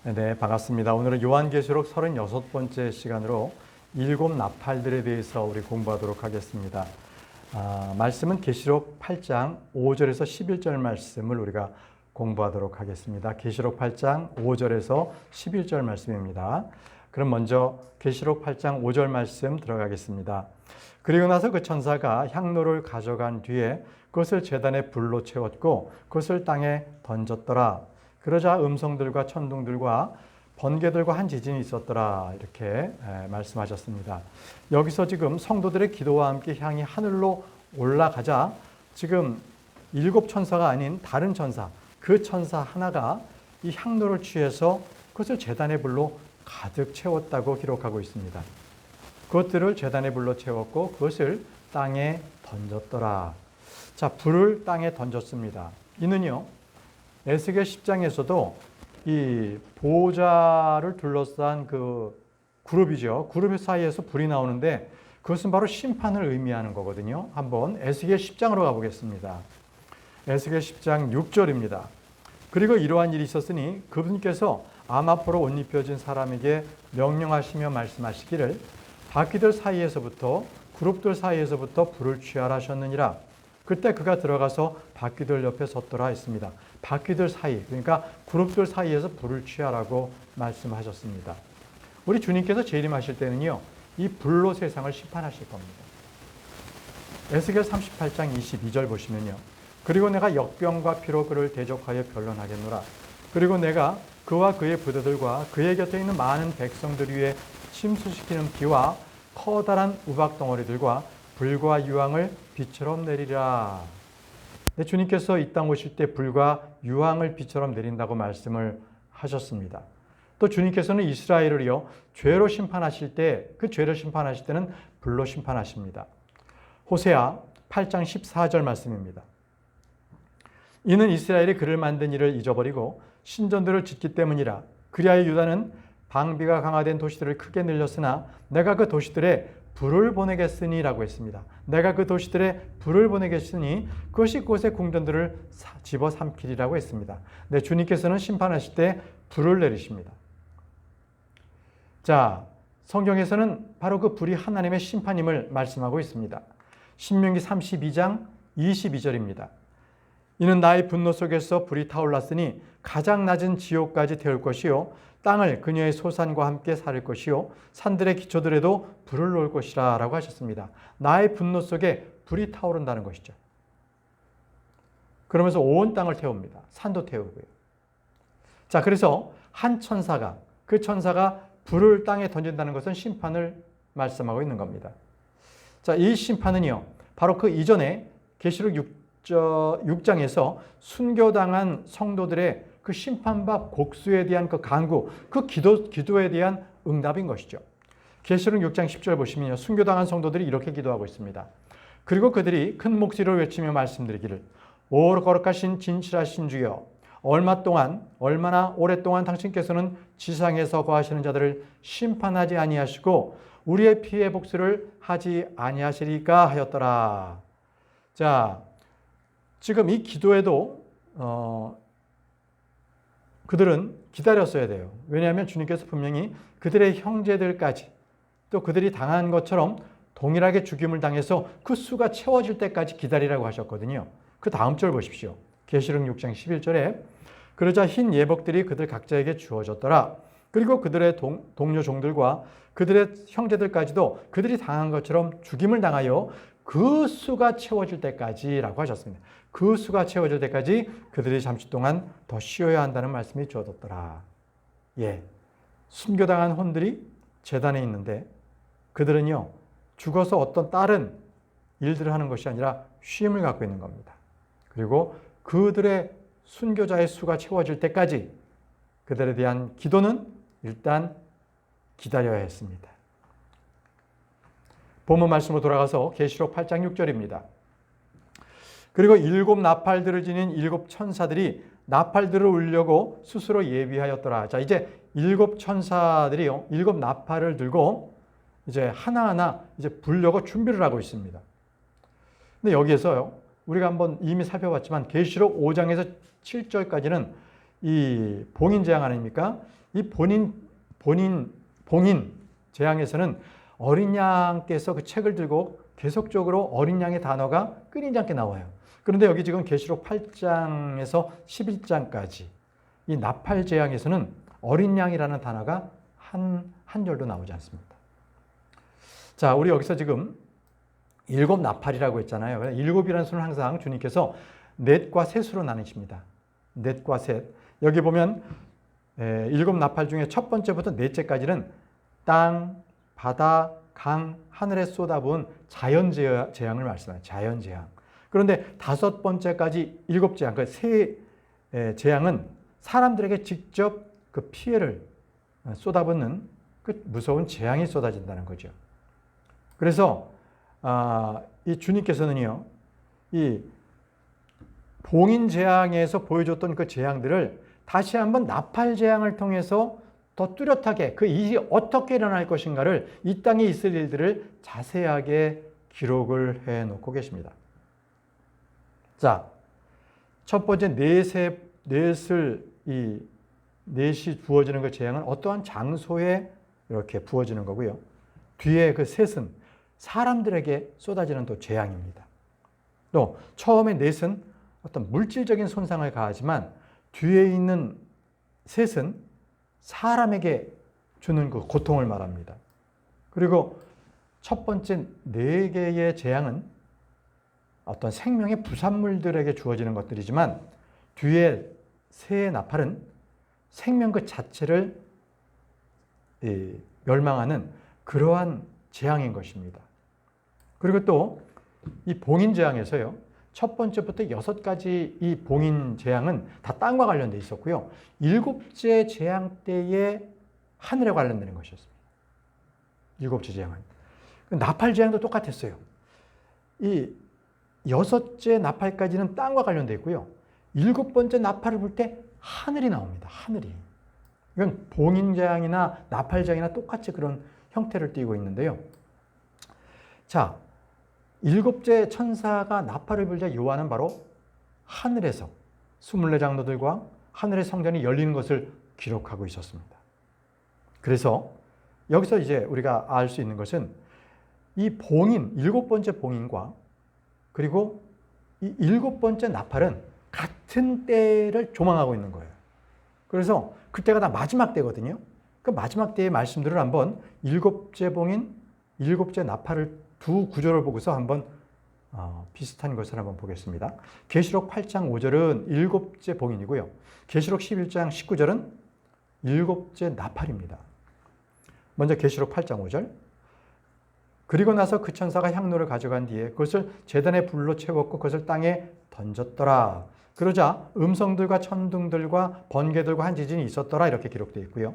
네, 반갑습니다. 오늘은 요한계시록 36번째 시간으로 일곱 나팔들에 대해서 우리 공부하도록 하겠습니다. 말씀은 계시록 8장 5절에서 11절 말씀을 우리가 공부하도록 하겠습니다. 계시록 8장 5절에서 11절 말씀입니다. 그럼 먼저 계시록 8장 5절 말씀 들어가겠습니다. 그리고 나서 그 천사가 향로를 가져간 뒤에 그것을 제단에 불로 채웠고 그것을 땅에 던졌더라. 그러자 음성들과 천둥들과 번개들과 한 지진이 있었더라. 이렇게 말씀하셨습니다. 여기서 지금 성도들의 기도와 함께 향이 하늘로 올라가자 지금 일곱 천사가 아닌 다른 천사, 그 천사 하나가 이 향로를 취해서 그것을 제단의 불로 가득 채웠다고 기록하고 있습니다. 그것들을 제단의 불로 채웠고 그것을 땅에 던졌더라. 자, 불을 땅에 던졌습니다. 이는요, 에스겔 10장에서도 이 보호자를 둘러싼 그 그룹이죠. 그룹 사이에서 불이 나오는데 그것은 바로 심판을 의미하는 거거든요. 한번 에스겔 10장으로 가보겠습니다. 에스겔 10장 6절입니다. 그리고 이러한 일이 있었으니 그분께서 암압으로 옷 입혀진 사람에게 명령하시며 말씀하시기를 바퀴들 사이에서부터 그룹들 사이에서부터 불을 취하라 하셨느니라. 그때 그가 들어가서 바퀴들 옆에 섰더라 했습니다. 바퀴들 사이, 그러니까 그룹들 사이에서 불을 취하라고 말씀하셨습니다. 우리 주님께서 재림하실 때는요, 이 불로 세상을 심판하실 겁니다. 에스겔 38장 22절 보시면요. 그리고 내가 역병과 피로 그를 대적하여 변론하겠노라. 그리고 내가 그와 그의 부대들과 그의 곁에 있는 많은 백성들 위에 침수시키는 비와 커다란 우박 덩어리들과 불과 유황을 비처럼 내리라. 주님께서 이 땅 오실 때 불과 유황을 비처럼 내린다고 말씀을 하셨습니다. 또 주님께서는 이스라엘을요, 죄로 심판하실 때, 그 죄를 심판하실 때는 불로 심판하십니다. 호세아 8장 14절 말씀입니다. 이는 이스라엘이 그를 만든 일을 잊어버리고 신전들을 짓기 때문이라. 그리하여 유다는 방비가 강화된 도시들을 크게 늘렸으나 내가 그 도시들에 불을 보내겠으니 라고 했습니다. 내가 그 도시들에 불을 보내겠으니 그것이 그곳의 궁전들을 집어삼키리라고 했습니다. 네, 주님께서는 심판하실 때 불을 내리십니다. 자, 성경에서는 바로 그 불이 하나님의 심판임을 말씀하고 있습니다. 신명기 32장 22절입니다. 이는 나의 분노 속에서 불이 타올랐으니 가장 낮은 지옥까지 태울 것이요 땅을 그녀의 소산과 함께 살릴 것이요 산들의 기초들에도 불을 놓을 것이라 라고 하셨습니다. 나의 분노 속에 불이 타오른다는 것이죠. 그러면서 온 땅을 태웁니다. 산도 태우고요. 자, 그래서 한 천사가, 그 천사가 불을 땅에 던진다는 것은 심판을 말씀하고 있는 겁니다. 자, 이 심판은요, 바로 그 이전에 계시록 6장에서 순교당한 성도들의 그 심판받 곡수에 대한 그 간구, 그 기도에 대한 응답인 것이죠. 계시록 6장 10절 보시면요, 순교당한 성도들이 이렇게 기도하고 있습니다. 그리고 그들이 큰 목소리로 외치며 말씀드리기를 오 거룩하신 진실하신 주여, 얼마나 오랫동안 당신께서는 지상에서 거하시는 자들을 심판하지 아니하시고 우리의 피의 복수를 하지 아니하시리까 하였더라. 자, 지금 이 기도에도 그들은 기다렸어야 돼요. 왜냐하면 주님께서 분명히 그들의 형제들까지 또 그들이 당한 것처럼 동일하게 죽임을 당해서 그 수가 채워질 때까지 기다리라고 하셨거든요. 그 다음 절 보십시오. 계시록 6장 11절에 그러자 흰 예복들이 그들 각자에게 주어졌더라. 그리고 그들의 동료 종들과 그들의 형제들까지도 그들이 당한 것처럼 죽임을 당하여 그 수가 채워질 때까지라고 하셨습니다. 그 수가 채워질 때까지 그들이 잠시 동안 더 쉬어야 한다는 말씀이 주어졌더라. 예, 순교당한 혼들이 제단에 있는데 그들은요, 죽어서 어떤 다른 일들을 하는 것이 아니라 쉼을 갖고 있는 겁니다. 그리고 그들의 순교자의 수가 채워질 때까지 그들에 대한 기도는 일단 기다려야 했습니다. 본문 말씀으로 돌아가서 계시록 8장 6절입니다. 그리고 일곱 나팔들을 지닌 일곱 천사들이 나팔들을 울려고 스스로 예비하였더라. 자, 이제 일곱 천사들이요, 일곱 나팔을 들고 이제 하나하나 이제 불려고 준비를 하고 있습니다. 근데 여기에서요, 우리가 한번 이미 살펴봤지만 계시록 5장에서 7절까지는 이 봉인재앙 아닙니까? 이 봉인 재앙에서는 어린 양께서 그 책을 들고 계속적으로 어린 양의 단어가 끊이지 않게 나와요. 그런데 여기 지금 계시록 8장에서 11장까지 이 나팔 재앙에서는 어린 양이라는 단어가 한 절도 나오지 않습니다. 자, 우리 여기서 지금 일곱 나팔이라고 했잖아요. 일곱이라는 수는 항상 주님께서 넷과 셋으로 나누십니다. 넷과 셋. 여기 보면 일곱 나팔 중에 첫 번째부터 넷째까지는 땅, 바다, 강, 하늘에 쏟아부은 자연재앙을 말씀해요. 자연재앙. 그런데 다섯 번째까지 일곱 재앙, 그 세 재앙은 사람들에게 직접 그 피해를 쏟아붓는 그 무서운 재앙이 쏟아진다는 거죠. 그래서 이 주님께서는요, 이 봉인 재앙에서 보여줬던 그 재앙들을 다시 한번 나팔 재앙을 통해서 더 뚜렷하게 그 일이 어떻게 일어날 것인가를 이 땅에 있을 일들을 자세하게 기록을 해 놓고 계십니다. 자, 첫 번째 넷이 부어지는 그 재앙은 어떠한 장소에 이렇게 부어지는 거고요. 뒤에 그 셋은 사람들에게 쏟아지는 또 재앙입니다. 또 처음에 넷은 어떤 물질적인 손상을 가하지만 뒤에 있는 셋은 사람에게 주는 그 고통을 말합니다. 그리고 첫 번째 네 개의 재앙은 어떤 생명의 부산물들에게 주어지는 것들이지만 뒤에 세 나팔은 생명 그 자체를 멸망하는 그러한 재앙인 것입니다. 그리고 또 이 봉인 재앙에서요, 첫 번째부터 여섯 가지 이 봉인 재앙은 다 땅과 관련되어 있었고요. 일곱째 재앙 때에 하늘에 관련되는 것이었습니다. 일곱째 재앙은. 나팔 재앙도 똑같았어요. 이 여섯째 나팔까지는 땅과 관련되어 있고요. 일곱 번째 나팔을 불 때 하늘이 나옵니다. 하늘이. 이건 봉인 재앙이나 나팔 재앙이나 똑같이 그런 형태를 띠고 있는데요. 자, 일곱째 천사가 나팔을 불자 요한은 바로 하늘에서 24장로들과 하늘의 성전이 열리는 것을 기록하고 있었습니다. 그래서 여기서 이제 우리가 알 수 있는 것은 이 봉인, 일곱 번째 봉인과 그리고 이 일곱 번째 나팔은 같은 때를 조망하고 있는 거예요. 그래서 그때가 다 마지막 때거든요. 그 마지막 때의 말씀들을 한번 일곱째 봉인, 일곱째 나팔을 두 구절을 보고서 한번 비슷한 것을 한번 보겠습니다. 계시록 8장 5절은 일곱째 봉인이고요. 계시록 11장 19절은 일곱째 나팔입니다. 먼저 계시록 8장 5절. 그리고 나서 그 천사가 향로를 가져간 뒤에 그것을 제단의 불로 채웠고 그것을 땅에 던졌더라. 그러자 음성들과 천둥들과 번개들과 한 지진이 있었더라. 이렇게 기록되어 있고요.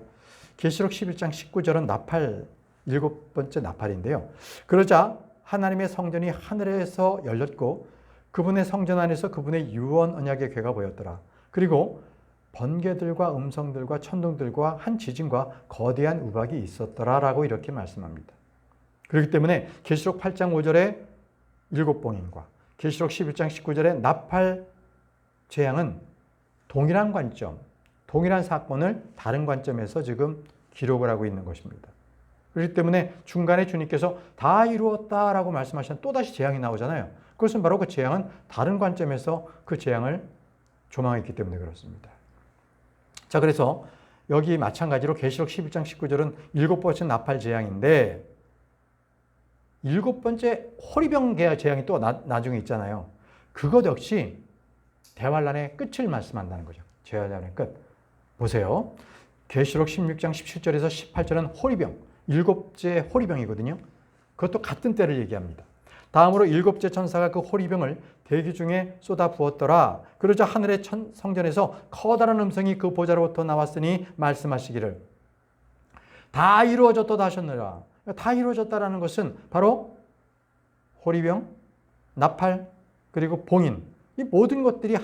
계시록 11장 19절은 나팔, 일곱 번째 나팔인데요. 그러자 하나님의 성전이 하늘에서 열렸고 그분의 성전 안에서 그분의 유언 언약의 궤가 보였더라. 그리고 번개들과 음성들과 천둥들과 한 지진과 거대한 우박이 있었더라라고 이렇게 말씀합니다. 그렇기 때문에 계시록 8장 5절의 일곱 봉인과 계시록 11장 19절의 나팔 재앙은 동일한 관점, 동일한 사건을 다른 관점에서 지금 기록을 하고 있는 것입니다. 그렇기 때문에 중간에 주님께서 다 이루었다라고 말씀하시는 또다시 재앙이 나오잖아요. 그것은 바로 그 재앙은 다른 관점에서 그 재앙을 조망했기 때문에 그렇습니다. 자, 그래서 여기 마찬가지로 계시록 11장 19절은 일곱 번째 나팔 재앙인데 일곱 번째 호리병 재앙이 또 나중에 있잖아요. 그것 역시 대환란의 끝을 말씀한다는 거죠. 대환란의 끝. 보세요. 계시록 16장 17절에서 18절은 호리병, 일곱째 호리병이거든요. 그것도 같은 때를 얘기합니다. 다음으로 일곱째 천사가 그 호리병을 대기 중에 쏟아 부었더라. 그러자 하늘의 성전에서 커다란 음성이 그 보좌로부터 나왔으니 말씀하시기를 다 이루어졌다 하셨느라. 다 이루어졌다라는 것은 바로 호리병, 나팔, 그리고 봉인 이 모든 것들이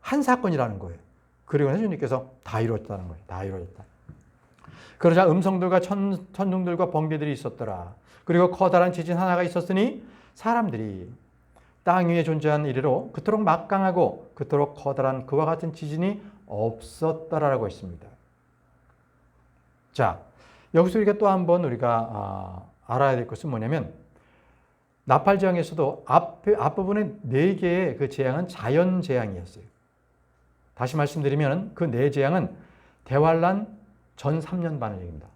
한 사건이라는 거예요. 그리고 주님께서 다 이루어졌다는 거예요. 다 이루어졌다. 그러자 음성들과 천둥들과 번개들이 있었더라. 그리고 커다란 지진 하나가 있었으니 사람들이 땅 위에 존재한 이래로 그토록 막강하고 그토록 커다란 그와 같은 지진이 없었다라고 했습니다. 자, 여기서 우리가 또 한번 우리가 알아야 될 것은 뭐냐면 나팔 재앙에서도 앞부분에 4개의 그 재앙은 자연 재앙이었어요. 다시 말씀드리면 그 4재앙은 대환란 전 3년 반을 얘기합니다.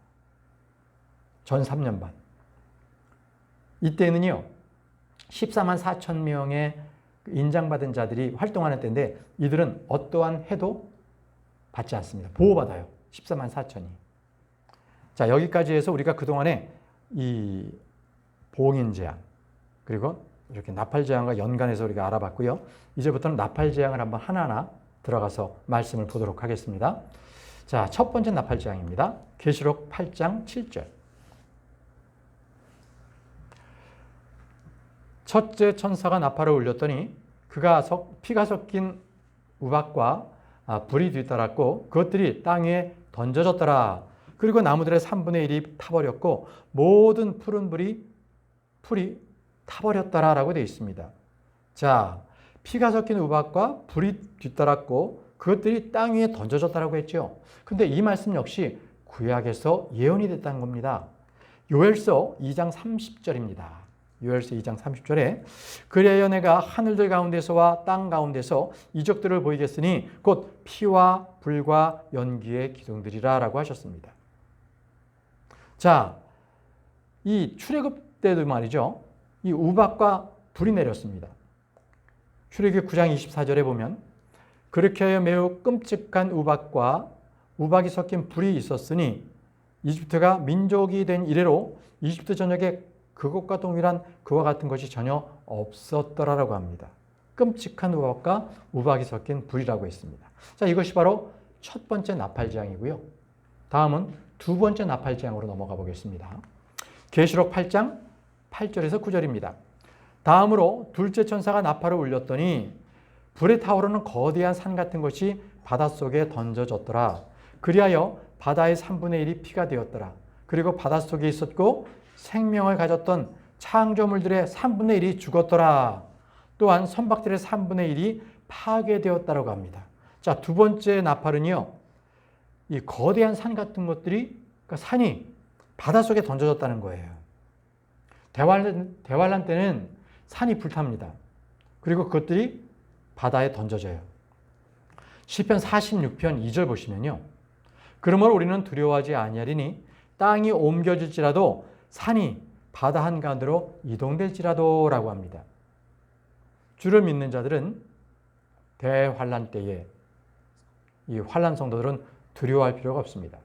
전 3년 반. 이때는요, 14만 4천 명의 인장받은 자들이 활동하는 때인데 이들은 어떠한 해도 받지 않습니다. 보호받아요. 14만 4천이. 자, 여기까지 해서 우리가 그동안에 이 봉인 재앙, 그리고 이렇게 나팔 재앙과 연관해서 우리가 알아봤고요. 이제부터는 나팔 재앙을 한번 하나하나 들어가서 말씀을 보도록 하겠습니다. 자, 첫 번째 나팔 재앙입니다. 계시록 8장 7절. 첫째 천사가 나팔을 울렸더니 그가 피가 섞인 우박과 불이 뒤따랐고 그것들이 땅 위에 던져졌더라. 그리고 나무들의 3분의 1이 타버렸고 모든 푸른 풀이 타버렸더라라고 되어 있습니다. 자, 피가 섞인 우박과 불이 뒤따랐고 그것들이 땅 위에 던져졌다라고 했죠. 근데 이 말씀 역시 구약에서 예언이 됐다는 겁니다. 요엘서 2장 30절입니다. 요엘서 2장 30절에 그리하여 내가 하늘들 가운데서와 땅 가운데서 이적들을 보이겠으니 곧 피와 불과 연기의 기둥들이라 라고 하셨습니다. 자, 이 출애굽 때도 말이죠. 이 우박과 불이 내렸습니다. 출애굽 9장 24절에 보면 그렇게 하여 매우 끔찍한 우박이 섞인 불이 있었으니 이집트가 민족이 된 이래로 이집트 전역에 그것과 동일한 그와 같은 것이 전혀 없었더라라고 합니다. 끔찍한 우박과 우박이 섞인 불이라고 했습니다. 자, 이것이 바로 첫 번째 나팔 재앙이고요. 다음은 두 번째 나팔 재앙으로 넘어가 보겠습니다. 계시록 8장 8절에서 9절입니다. 다음으로 둘째 천사가 나팔을 울렸더니 불에 타오르는 거대한 산 같은 것이 바닷속에 던져졌더라. 그리하여 바다의 3분의 1이 피가 되었더라. 그리고 바닷속에 있었고 생명을 가졌던 창조물들의 3분의 1이 죽었더라. 또한 선박들의 3분의 1이 파괴되었다라고 합니다. 자, 두 번째 나팔은요, 이 거대한 산 같은 것들이, 그러니까 산이 바닷속에 던져졌다는 거예요. 대환란 때는 산이 불탑니다. 그리고 그것들이 바다에 던져져요. 시편 46편 2절 보시면요. 그러므로 우리는 두려워하지 아니하리니 땅이 옮겨질지라도 산이 바다 한가운데로 이동될지라도 라고 합니다. 주를 믿는 자들은 대환란 때에 이 환란 성도들은 두려워할 필요가 없습니다.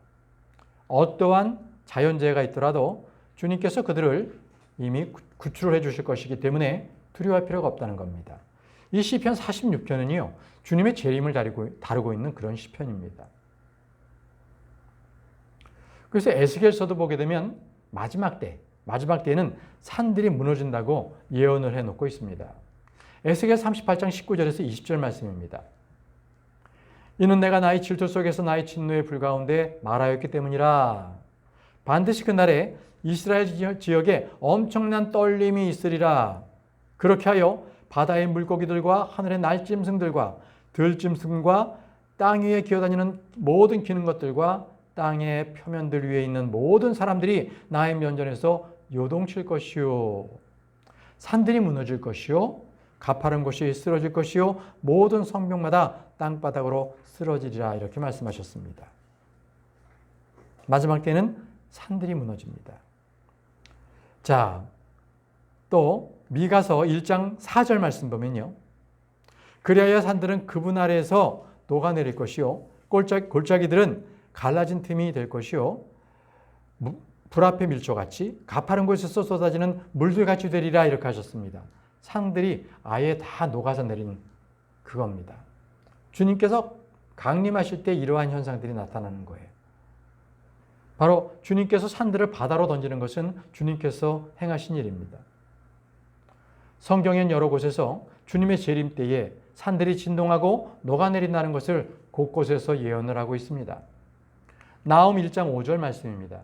어떠한 자연재해가 있더라도 주님께서 그들을 이미 구출을 해 주실 것이기 때문에 두려워할 필요가 없다는 겁니다. 이 시편 46편은요. 주님의 재림을 다루고 있는 그런 시편입니다. 그래서 에스겔서도 보게 되면 마지막 때에는 산들이 무너진다고 예언을 해놓고 있습니다. 에스겔 38장 19절에서 20절 말씀입니다. 이는 내가 나의 질투 속에서 나의 진노의 불 가운데 말하였기 때문이라. 반드시 그날에 이스라엘 지역에 엄청난 떨림이 있으리라. 그렇게 하여 바다의 물고기들과 하늘의 날짐승들과 들짐승과 땅 위에 기어다니는 모든 기는 것들과 땅의 표면들 위에 있는 모든 사람들이 나의 면전에서 요동칠 것이요. 산들이 무너질 것이요. 가파른 곳이 쓰러질 것이요. 모든 성벽마다 땅바닥으로 쓰러지리라. 이렇게 말씀하셨습니다. 마지막 때는 산들이 무너집니다. 자, 또 미가서 1장 4절 말씀 보면요. 그리하여 산들은 그분 아래에서 녹아내릴 것이요. 골짜기들은 갈라진 틈이 될 것이요. 불 앞에 밀초같이 가파른 곳에서 쏟아지는 물들같이 되리라. 이렇게 하셨습니다. 산들이 아예 다 녹아서 내린 그겁니다. 주님께서 강림하실 때 이러한 현상들이 나타나는 거예요. 바로 주님께서 산들을 바다로 던지는 것은 주님께서 행하신 일입니다. 성경엔 여러 곳에서 주님의 재림 때에 산들이 진동하고 녹아내린다는 것을 곳곳에서 예언을 하고 있습니다. 나홈 1장 5절 말씀입니다.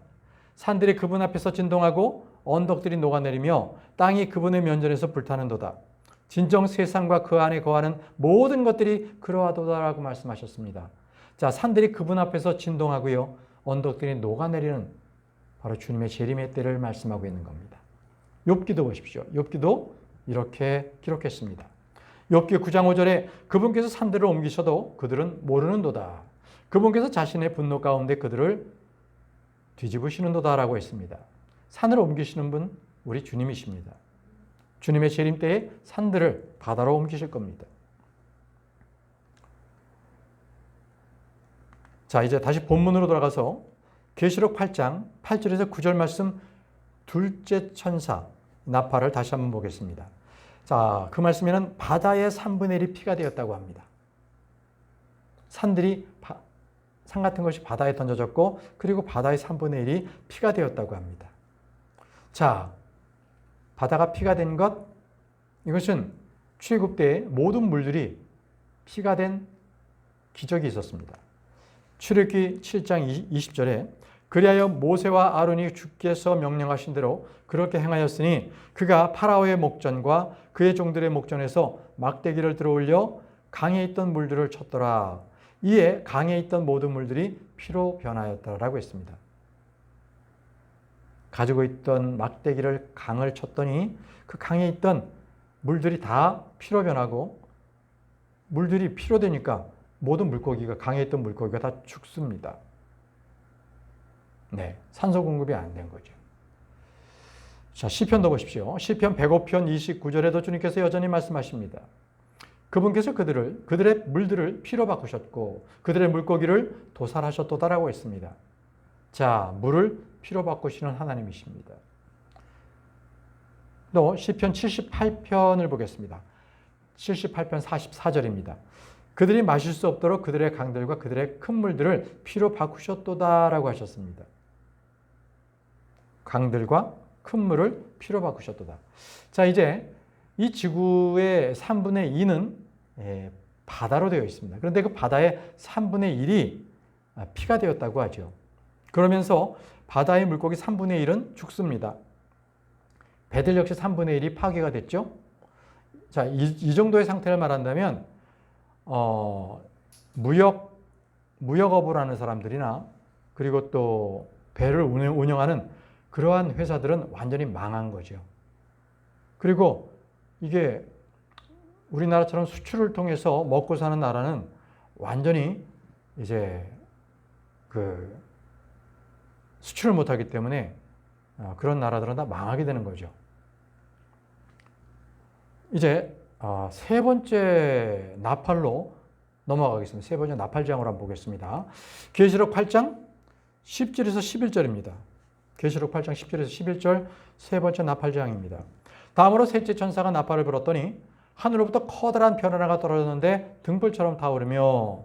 산들이 그분 앞에서 진동하고 언덕들이 녹아내리며 땅이 그분의 면전에서 불타는도다. 진정 세상과 그 안에 거하는 모든 것들이 그러하도다라고 말씀하셨습니다. 자, 산들이 그분 앞에서 진동하고요. 언덕들이 녹아내리는 바로 주님의 재림의 때를 말씀하고 있는 겁니다. 욥기도 보십시오. 욥기도 이렇게 기록했습니다. 욥기 9장 5절에 그분께서 산들을 옮기셔도 그들은 모르는도다. 그분께서 자신의 분노 가운데 그들을 뒤집으시는도다라고 했습니다. 산을 옮기시는 분 우리 주님이십니다. 주님의 재림 때에 산들을 바다로 옮기실 겁니다. 자, 이제 다시 본문으로 돌아가서 계시록 8장 8절에서 9절 말씀 둘째 천사 나팔을 다시 한번 보겠습니다. 자, 그 말씀에는 바다의 3분의 1이 피가 되었다고 합니다. 산 같은 것이 바다에 던져졌고 그리고 바다의 3분의 1이 피가 되었다고 합니다. 자, 바다가 피가 된 것, 이것은 출애굽 때 모든 물들이 피가 된 기적이 있었습니다. 출애굽기 7장 20절에 그리하여 모세와 아론이 주께서 명령하신 대로 그렇게 행하였으니 그가 파라오의 목전과 그의 종들의 목전에서 막대기를 들어올려 강에 있던 물들을 쳤더라. 이에 강에 있던 모든 물들이 피로 변하였더라라고 했습니다. 가지고 있던 막대기를 강을 쳤더니 그 강에 있던 물들이 다 피로 변하고 물들이 피로 되니까 모든 물고기가 강에 있던 물고기가 다 죽습니다. 네, 산소 공급이 안 된 거죠. 자, 시편도 보십시오. 시편 105편 29절에도 주님께서 여전히 말씀하십니다. 그분께서 그들의 물들을 피로 바꾸셨고 그들의 물고기를 도살하셨도다라고 했습니다. 자, 물을 피로 바꾸시는 하나님이십니다. 또 시편 78편을 보겠습니다. 78편 44절입니다. 그들이 마실 수 없도록 그들의 강들과 그들의 큰 물들을 피로 바꾸셨도다라고 하셨습니다. 강들과 큰 물을 피로 바꾸셨도다. 자, 이제 이 지구의 3분의 2는 바다로 되어 있습니다. 그런데 그 바다의 3분의 1이 피가 되었다고 하죠. 그러면서 바다의 물고기 3분의 1은 죽습니다. 배들 역시 3분의 1이 파괴가 됐죠. 자, 이 정도의 상태를 말한다면 무역업을 하는 사람들이나 그리고 또 배를 운영하는 그러한 회사들은 완전히 망한 거죠. 그리고 이게 우리나라처럼 수출을 통해서 먹고 사는 나라는 완전히 이제 그 수출을 못하기 때문에 그런 나라들은 다 망하게 되는 거죠. 이제 세 번째 나팔로 넘어가겠습니다. 세 번째 나팔장으로 한번 보겠습니다. 계시록 8장 10절에서 11절입니다. 계시록 8장 10절에서 11절 세 번째 나팔장입니다. 다음으로 셋째 천사가 나팔을 불었더니 하늘로부터 커다란 별 하나가 떨어졌는데 등불처럼 타오르며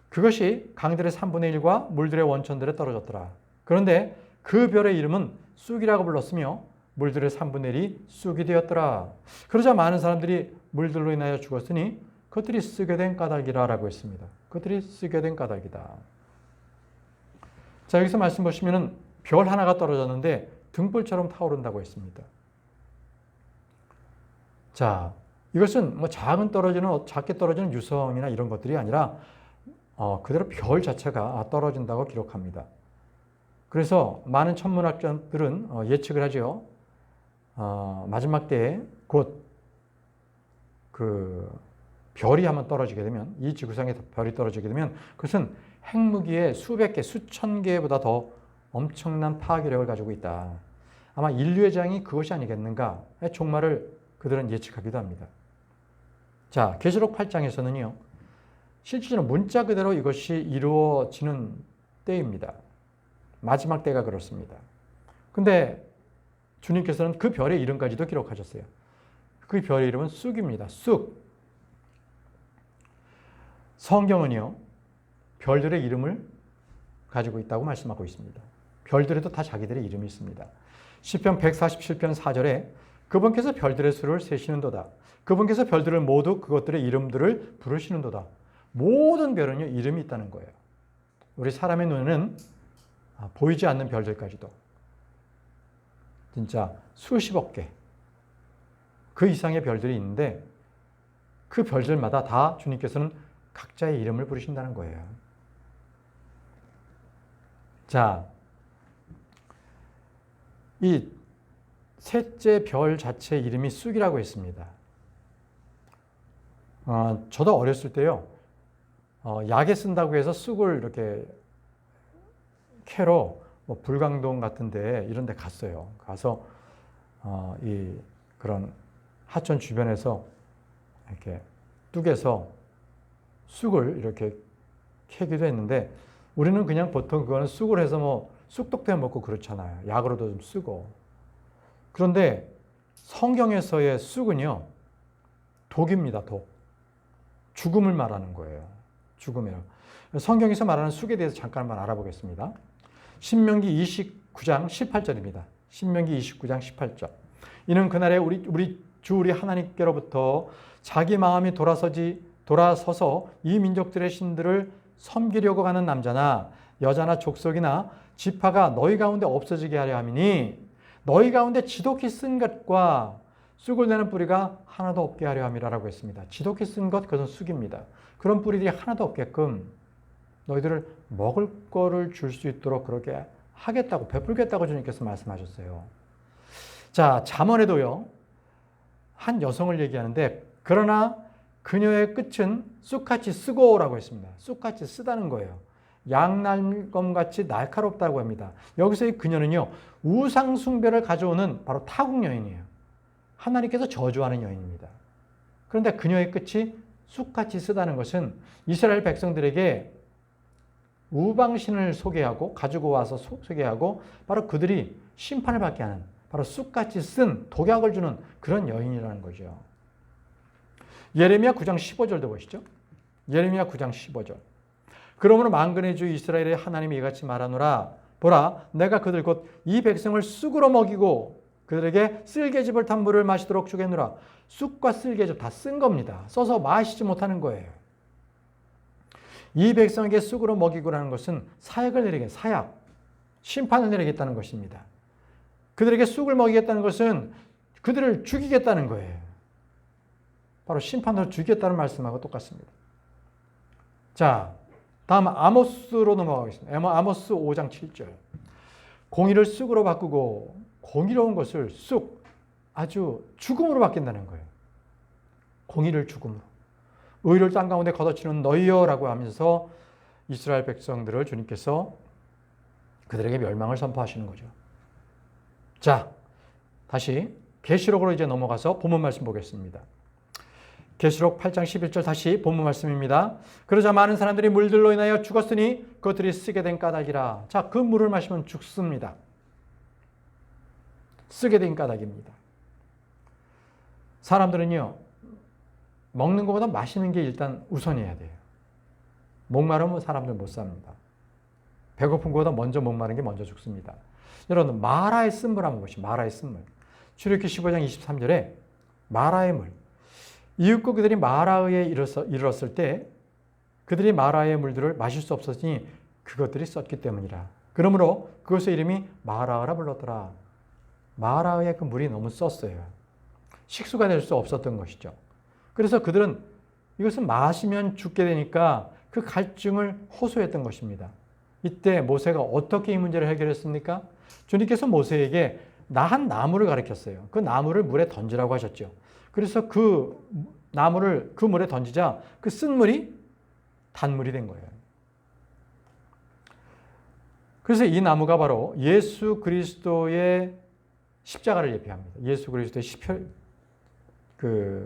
그것이 강들의 3분의 1과 물들의 원천들에 떨어졌더라. 그런데 그 별의 이름은 쑥이라고 불렀으며 물들의 3분의 1이 쑥이 되었더라. 그러자 많은 사람들이 물들로 인하여 죽었으니 그것들이 쓰게 된 까닭이라고 했습니다. 그것들이 쓰게 된 까닭이다. 자, 여기서 말씀 보시면은 별 하나가 떨어졌는데 등불처럼 타오른다고 했습니다. 자, 이것은 뭐 작게 떨어지는 유성이나 이런 것들이 아니라 그대로 별 자체가 떨어진다고 기록합니다. 그래서 많은 천문학자들은 예측을 하죠. 마지막 때에 곧 그 별이 한번 떨어지게 되면, 이 지구상에 별이 떨어지게 되면 그것은 핵무기의 수백 개, 수천 개보다 더 엄청난 파괴력을 가지고 있다. 아마 인류의 장이 그것이 아니겠는가? 종말을 그들은 예측하기도 합니다. 자, 계시록 8장에서는요. 실제로 문자 그대로 이것이 이루어지는 때입니다. 마지막 때가 그렇습니다. 근데 주님께서는 그 별의 이름까지도 기록하셨어요. 그 별의 이름은 쑥입니다. 쑥. 성경은요, 별들의 이름을 가지고 있다고 말씀하고 있습니다. 별들에도 다 자기들의 이름이 있습니다. 시편 147편 4절에 그분께서 별들의 수를 세시는도다. 그분께서 별들을 모두 그것들의 이름들을 부르시는도다. 모든 별은요, 이름이 있다는 거예요. 우리 사람의 눈에는 보이지 않는 별들까지도 진짜 수십억 개, 그 이상의 별들이 있는데 그 별들마다 다 주님께서는 각자의 이름을 부르신다는 거예요. 자, 이 셋째 별 자체 이름이 쑥이라고 했습니다. 저도 어렸을 때요, 약에 쓴다고 해서 쑥을 이렇게 캐러 뭐 불광동 같은데 이런 데 갔어요. 가서 그런 하천 주변에서 이렇게 뚝에서 쑥을 이렇게 캐기도 했는데, 우리는 그냥 보통 그거는 쑥을 해서 뭐 쑥떡도 먹고 그렇잖아요. 약으로도 좀 쓰고. 그런데 성경에서의 쑥은요, 독입니다. 독. 죽음을 말하는 거예요. 죽음이라고. 성경에서 말하는 쑥에 대해서 잠깐만 알아보겠습니다. 신명기 29장 18절입니다. 신명기 29장 18절. 이는 그날에 우리 하나님께로부터 자기 마음이 돌아서서 이 민족들의 신들을 섬기려고 하는 남자나 여자나 족속이나 지파가 너희 가운데 없어지게 하려 함이니 너희 가운데 지독히 쓴 것과 쑥을 내는 뿌리가 하나도 없게 하려 함이라고 했습니다. 지독히 쓴 것, 그것은 쑥입니다. 그런 뿌리들이 하나도 없게끔 너희들을 먹을 거를 줄 수 있도록 그렇게 하겠다고, 베풀겠다고 주님께서 말씀하셨어요. 자, 잠언에도요, 한 여성을 얘기하는데, 그러나 그녀의 끝은 쑥같이 쓰고라고 했습니다. 쑥같이 쓰다는 거예요. 양날검같이 날카롭다고 합니다. 여기서 이 그녀는요, 우상 숭배를 가져오는 바로 타국 여인이에요. 하나님께서 저주하는 여인입니다. 그런데 그녀의 끝이 쑥같이 쓰다는 것은 이스라엘 백성들에게 우방신을 소개하고 가지고 와서 소개하고 바로 그들이 심판을 받게 하는, 바로 쑥같이 쓴 독약을 주는 그런 여인이라는 거죠. 예레미야 9장 15절도 보시죠. 예레미야 9장 15절. 그러므로 만군의 주 이스라엘의 하나님이 이같이 말하노라. 보라, 내가 그들 곧 이 백성을 쑥으로 먹이고 그들에게 쓸개즙을 탄 물을 마시도록 주겠노라. 쑥과 쓸개즙 다 쓴 겁니다. 써서 마시지 못하는 거예요. 이 백성에게 쑥으로 먹이고라는 것은 사약을 사약, 심판을 내리겠다는 것입니다. 그들에게 쑥을 먹이겠다는 것은 그들을 죽이겠다는 거예요. 바로 심판으로 죽이겠다는 말씀하고 똑같습니다. 자, 다음 아모스로 넘어가겠습니다. 아모스 5장 7절. 공의를 쑥으로 바꾸고 공의로운 것을 쑥, 아주 죽음으로 바뀐다는 거예요. 공의를 죽음으로. 의를 땅 가운데 걷어치는 너희여라고 하면서 이스라엘 백성들을 주님께서 그들에게 멸망을 선포하시는 거죠. 자, 다시 계시록으로 이제 넘어가서 본문 말씀 보겠습니다. 계시록 8장 11절 다시 본문 말씀입니다. 그러자 많은 사람들이 물들로 인하여 죽었으니 그것들이 쓰게 된 까닭이라. 자, 그 물을 마시면 죽습니다. 쓰게 된 까닭입니다. 사람들은요, 먹는 것보다 마시는 게 일단 우선이어야 돼요. 목마르면 사람들 못 삽니다. 배고픈 것보다 먼저 목마른 게 먼저 죽습니다. 여러분, 마라의 쓴물 한번 보시죠. 마라의 쓴물. 출애굽기 15장 23절에 마라의 물. 이웃과 그들이 마라에 이르렀을 때 그들이 마라의 물들을 마실 수 없었으니 그것들이 썼기 때문이라. 그러므로 그것의 이름이 마라라 불렀더라. 마라의 그 물이 너무 썼어요. 식수가 될 수 없었던 것이죠. 그래서 그들은 이것을 마시면 죽게 되니까 그 갈증을 호소했던 것입니다. 이때 모세가 어떻게 이 문제를 해결했습니까? 주님께서 모세에게 한 나무를 가르쳤어요. 그 나무를 물에 던지라고 하셨죠. 그래서 그 나무를 그 물에 던지자 그 쓴 물이 단물이 된 거예요. 그래서 이 나무가 바로 예수 그리스도의 십자가를 예표합니다. 예수 그리스도의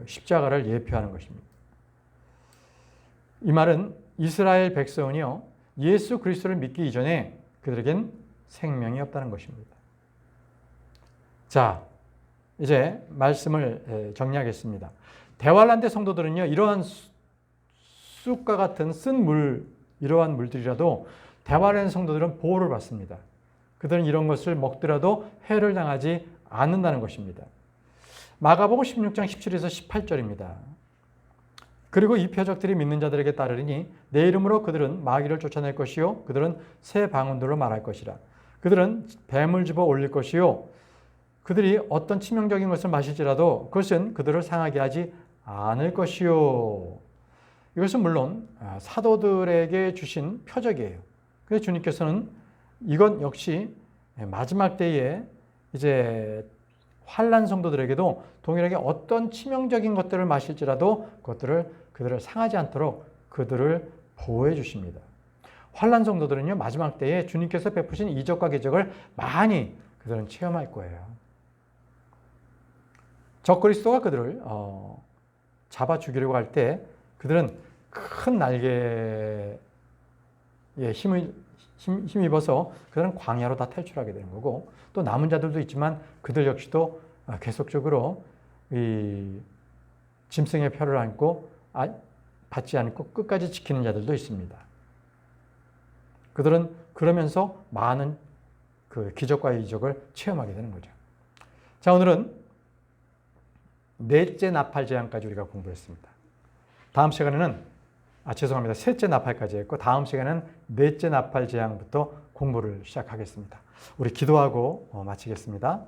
십자가를 예표하는 것입니다. 이 말은 이스라엘 백성은요, 예수 그리스도를 믿기 이전에 그들에겐 생명이 없다는 것입니다. 자, 이제 말씀을 정리하겠습니다. 대환란 성도들은요, 이러한 쑥과 같은 쓴 물, 이러한 물들이라도 대환란 성도들은 보호를 받습니다. 그들은 이런 것을 먹더라도 해를 당하지 않는다는 것입니다. 마가복음 16장 17에서 18절입니다. 그리고 이 표적들이 믿는 자들에게 따르리니 내 이름으로 그들은 마귀를 쫓아낼 것이요 그들은 새 방언들로 말할 것이라. 그들은 뱀을 집어 올릴 것이요 그들이 어떤 치명적인 것을 마실지라도 그것은 그들을 상하게 하지 않을 것이요. 이것은 물론 사도들에게 주신 표적이에요. 그래서 주님께서는 이건 역시 마지막 때에 이제 환난 성도들에게도 동일하게 어떤 치명적인 것들을 마실지라도 그들을 상하지 않도록 그들을 보호해 주십니다. 환난 성도들은요, 마지막 때에 주님께서 베푸신 이적과 기적을 많이 그들은 체험할 거예요. 적그리스도가 그들을 잡아 죽이려고 할 때 그들은 큰 날개에 힘입어서 그들은 광야로 다 탈출하게 되는 거고, 또 남은 자들도 있지만 그들 역시도 계속적으로 이 짐승의 표를 안고 받지 않고 끝까지 지키는 자들도 있습니다. 그들은 그러면서 많은 그 기적과 이적을 체험하게 되는 거죠. 자, 오늘은 넷째 나팔 재앙까지 우리가 공부했습니다. 다음 시간에는 셋째 나팔까지 했고, 다음 시간에는 넷째 나팔 재앙부터 공부를 시작하겠습니다. 우리 기도하고 마치겠습니다.